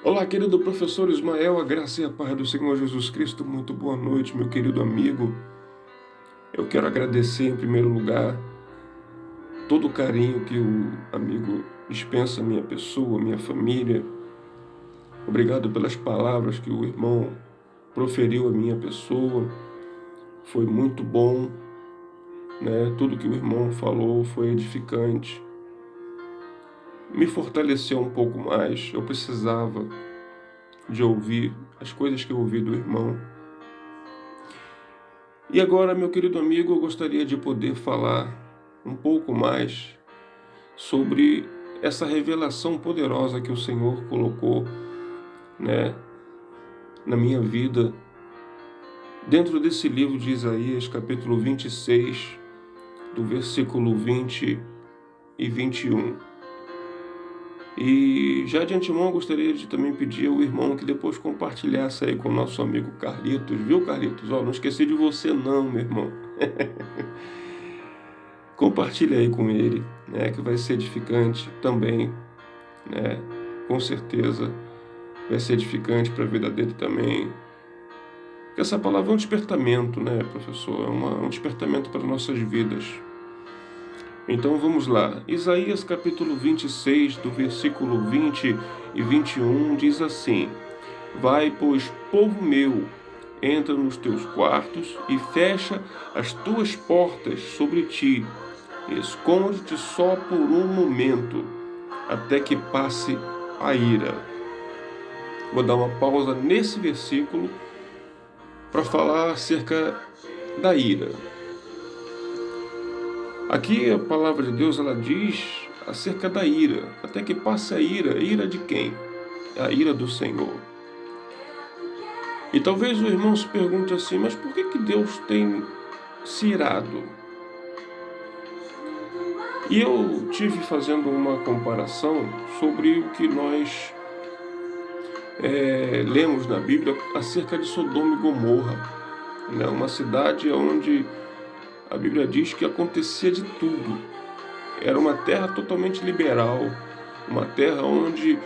Olá, querido professor Ismael, a graça e a paz do Senhor Jesus Cristo. Muito boa noite, meu querido amigo. Eu quero agradecer em primeiro lugar todo o carinho que o amigo dispensa à minha pessoa, à minha família. Obrigado pelas palavras que o irmão proferiu à minha pessoa. Foi muito bom, né? Tudo que o irmão falou foi edificante. Me fortaleceu um pouco mais. Eu precisava de ouvir as coisas que eu ouvi do irmão. E agora, meu querido amigo, eu gostaria de poder falar um pouco mais sobre essa revelação poderosa que o Senhor colocou, né, na minha vida, dentro desse livro de Isaías, capítulo 26, do versículo 20 e 21. E já de antemão eu gostaria de também pedir ao irmão que depois compartilhasse aí com o nosso amigo Carlitos, viu, Carlitos? Ó, não esqueci de você não, meu irmão. Compartilhe aí com ele, né, que vai ser edificante também, né? Com certeza vai ser edificante para a vida dele também. Porque essa palavra é um despertamento, né, professor? É um despertamento para nossas vidas. Então vamos lá. Isaías capítulo 26, do versículo 20 e 21, diz assim: Vai, pois, povo meu, entra nos teus quartos e fecha as tuas portas sobre ti. Esconde-te só por um momento, até que passe a ira. Vou dar uma pausa nesse versículo para falar acerca da ira. Aqui a palavra de Deus ela diz acerca da ira, até que passe a ira. Ira de quem? A ira do Senhor. E talvez o irmão se pergunte assim, mas por que Deus tem se irado? E eu tive fazendo uma comparação sobre o que nós lemos na Bíblia acerca de Sodoma e Gomorra, né? Uma cidade onde a Bíblia diz que acontecia de tudo. Era uma terra totalmente liberal, uma terra onde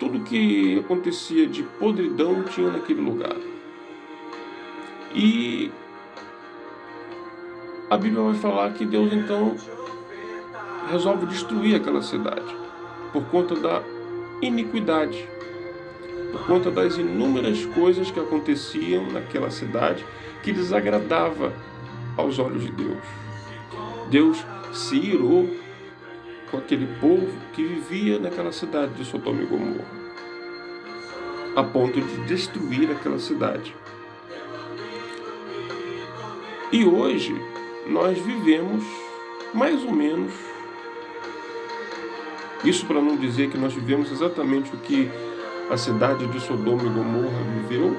tudo que acontecia de podridão tinha naquele lugar. E a Bíblia vai falar que Deus então resolve destruir aquela cidade por conta da iniquidade, por conta das inúmeras coisas que aconteciam naquela cidade que desagradava aos olhos de Deus. Deus se irou com aquele povo que vivia naquela cidade de Sodoma e Gomorra, a ponto de destruir aquela cidade. E hoje nós vivemos mais ou menos, isso para não dizer que nós vivemos exatamente o que a cidade de Sodoma e Gomorra viveu,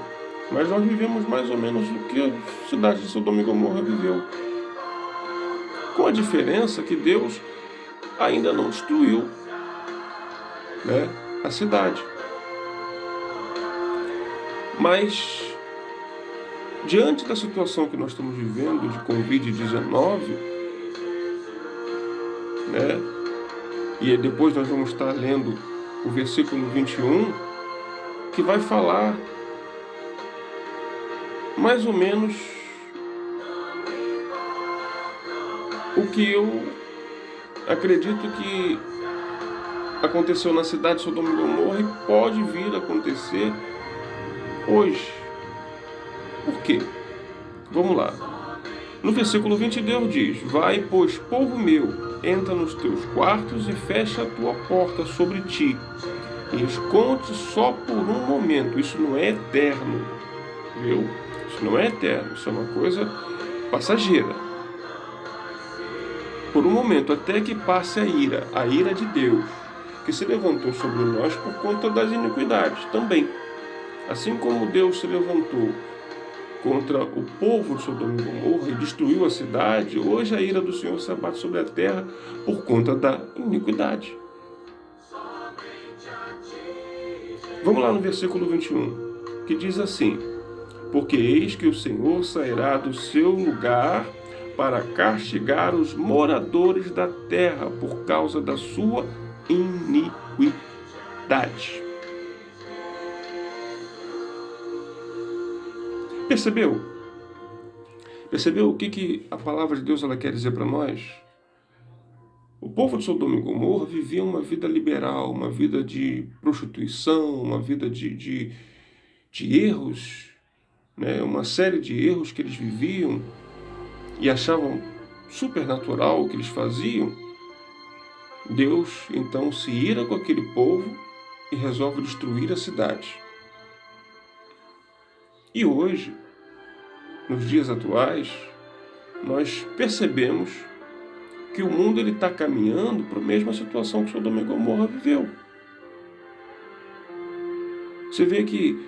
mas nós vivemos mais ou menos o que a cidade de Sodoma e Gomorra viveu. Com a diferença que Deus ainda não destruiu, né, a cidade. Mas, diante da situação que nós estamos vivendo de Covid-19, né, e depois nós vamos estar lendo o versículo 21, que vai falar mais ou menos o que eu acredito que aconteceu na cidade de Sodoma e Gomorra e pode vir a acontecer hoje. Por quê? Vamos lá. No versículo 20 Deus diz: Vai, pois, povo meu, entra nos teus quartos e fecha a tua porta sobre ti. E esconde só por um momento. Isso não é eterno, viu? Isso não é eterno, isso é uma coisa passageira. Por um momento, até que passe a ira de Deus, que se levantou sobre nós por conta das iniquidades também. Assim como Deus se levantou contra o povo de Sodoma e Gomorra e destruiu a cidade, hoje a ira do Senhor se abate sobre a terra por conta da iniquidade. Vamos lá no versículo 21, que diz assim: Porque eis que o Senhor sairá do seu lugar para castigar os moradores da terra por causa da sua iniquidade. Percebeu? Percebeu o que a palavra de Deus ela quer dizer para nós? O povo de Sodoma e Gomorra vivia uma vida liberal, uma vida de prostituição, uma vida de erros, né? Uma série de erros que eles viviam e achavam supernatural o que eles faziam. Deus então se ira com aquele povo e resolve destruir a cidade. E hoje, nos dias atuais, nós percebemos que o mundo está caminhando para a mesma situação que Sodoma e Gomorra viveu. Você vê que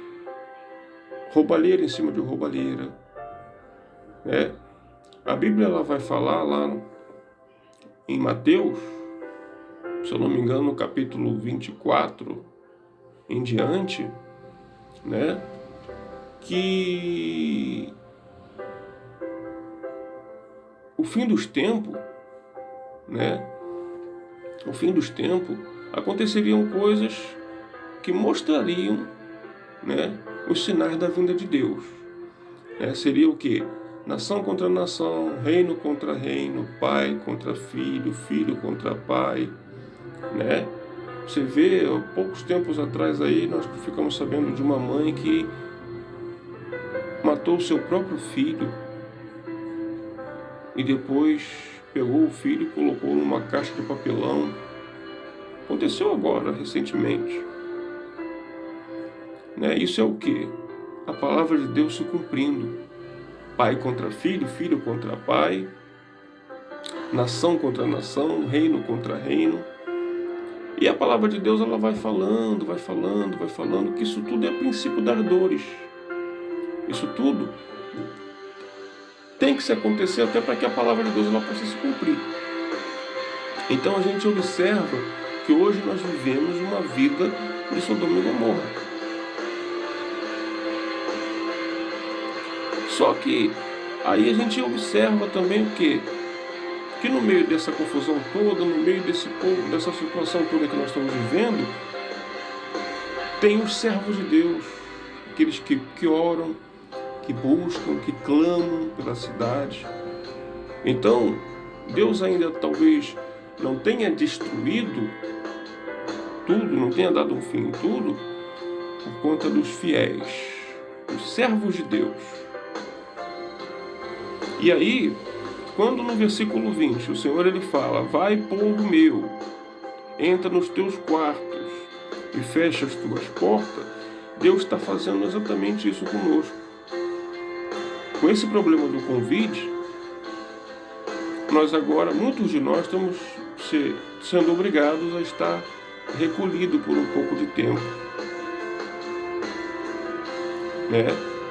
roubalheira em cima de roubalheira, né? A Bíblia ela vai falar lá em Mateus, se eu não me engano, no capítulo 24 em diante, né? Que o fim dos tempos, né? O fim dos tempos aconteceriam coisas que mostrariam, né, os sinais da vinda de Deus. Seria o quê? Nação contra nação, reino contra reino, pai contra filho, filho contra pai, né? Você vê, há poucos tempos atrás aí, nós ficamos sabendo de uma mãe que matou o seu próprio filho e depois pegou o filho e colocou numa caixa de papelão. Aconteceu agora, recentemente. Isso é o quê? A palavra de Deus se cumprindo. Pai contra filho, filho contra pai, nação contra nação, reino contra reino. E a palavra de Deus ela vai falando, que isso tudo é princípio das dores. Isso tudo tem que se acontecer até para que a palavra de Deus ela possa se cumprir. Então a gente observa que hoje nós vivemos uma vida de Sodoma e Gomorra. Só que aí a gente observa também o quê? Que no meio dessa confusão toda, no meio desse povo, dessa situação toda que nós estamos vivendo, tem os servos de Deus, aqueles que oram, que buscam, que clamam pela cidade. Então, Deus ainda talvez não tenha destruído tudo, não tenha dado um fim em tudo, por conta dos fiéis, os servos de Deus. E aí, quando no versículo 20 o Senhor ele fala: vai, povo meu, entra nos teus quartos e fecha as tuas portas, Deus está fazendo exatamente isso conosco. Com esse problema do Covid, nós agora, muitos de nós estamos sendo obrigados a estar recolhidos por um pouco de tempo, né?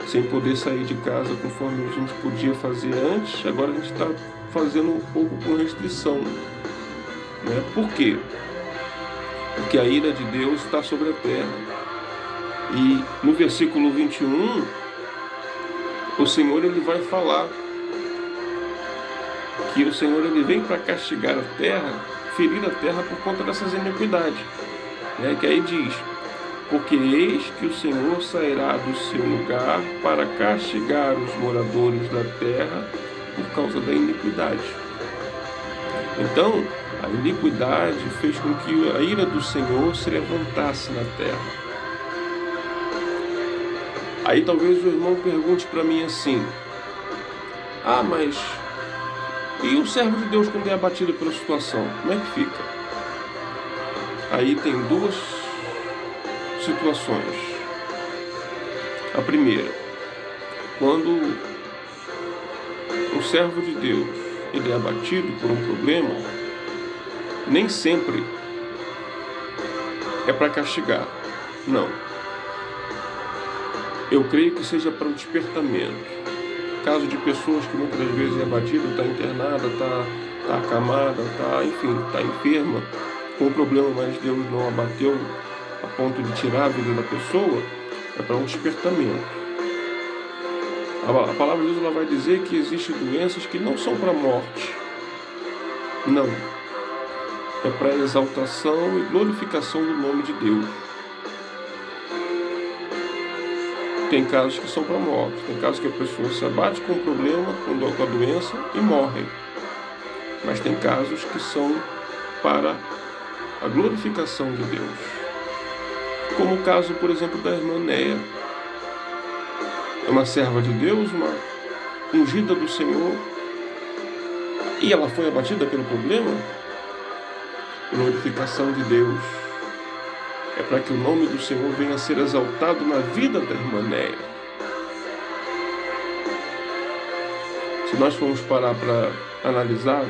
Sem poder sair de casa conforme a gente podia fazer antes, agora a gente está fazendo um pouco com restrição, né? Por quê? Porque a ira de Deus está sobre a terra. E no versículo 21, o Senhor ele vai falar que o Senhor ele vem para castigar a terra, ferir a terra por conta dessas iniquidades, né? Que aí diz: porque eis que o Senhor sairá do seu lugar para castigar os moradores da terra por causa da iniquidade. Então, a iniquidade fez com que a ira do Senhor se levantasse na terra. Aí talvez o irmão pergunte para mim assim: mas e o servo de Deus quando é abatido pela situação? Como é que fica? Aí tem duas situações. A primeira, quando o servo de Deus ele é abatido por um problema, nem sempre é para castigar. Não. Eu creio que seja para um despertamento. Caso de pessoas que muitas vezes é abatida, está internada, está acamada, está enferma, com um problema, mas Deus não abateu a ponto de tirar a vida da pessoa, é para um despertamento. A palavra de Deus ela vai dizer que existem doenças que não são para a morte. Não. É para a exaltação e glorificação do nome de Deus. Tem casos que são para morte, tem casos que a pessoa se abate com o problema, com a doença e morre. Mas tem casos que são para a glorificação de Deus. Como o caso, por exemplo, da irmã Néia. É uma serva de Deus, uma ungida do Senhor, e ela foi abatida pelo problema. Glorificação de Deus é para que o nome do Senhor venha a ser exaltado na vida da irmã Néia. Se nós formos parar para analisar,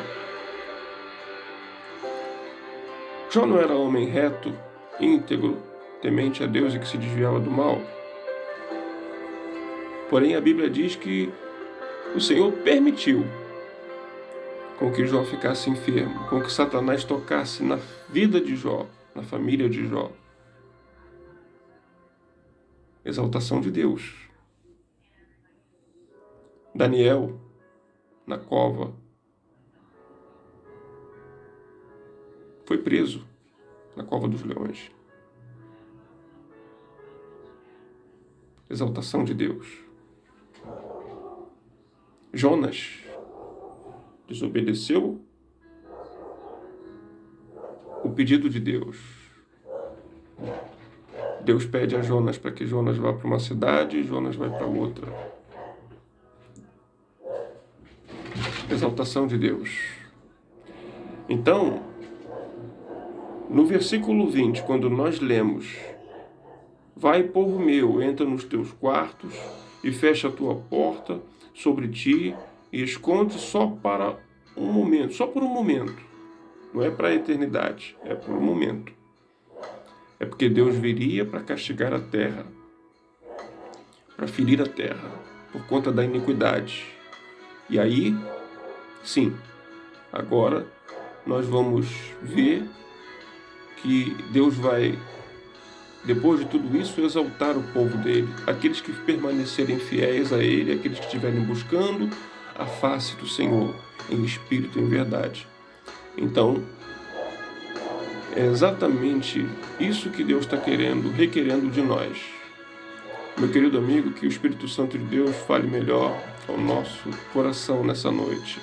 Jó não era homem reto, íntegro, temente a Deus e que se desviava do mal. Porém, a Bíblia diz que o Senhor permitiu com que Jó ficasse enfermo, com que Satanás tocasse na vida de Jó, na família de Jó. Exaltação de Deus. Daniel, na cova, foi preso na cova dos leões. Exaltação de Deus. Jonas desobedeceu o pedido de Deus. Deus pede a Jonas para que Jonas vá para uma cidade e Jonas vai para outra. Exaltação de Deus. Então, no versículo 20, quando nós lemos: vai, povo meu, entra nos teus quartos e fecha a tua porta sobre ti e esconde só para um momento, só por um momento. Não é para a eternidade, é por um momento. É porque Deus viria para castigar a terra, para ferir a terra, por conta da iniquidade. E aí, sim, agora nós vamos ver que Deus vai, depois de tudo isso, exaltar o povo dele, aqueles que permanecerem fiéis a ele, aqueles que estiverem buscando a face do Senhor, em espírito e em verdade. Então, é exatamente isso que Deus está requerendo de nós. Meu querido amigo, que o Espírito Santo de Deus fale melhor ao nosso coração nessa noite.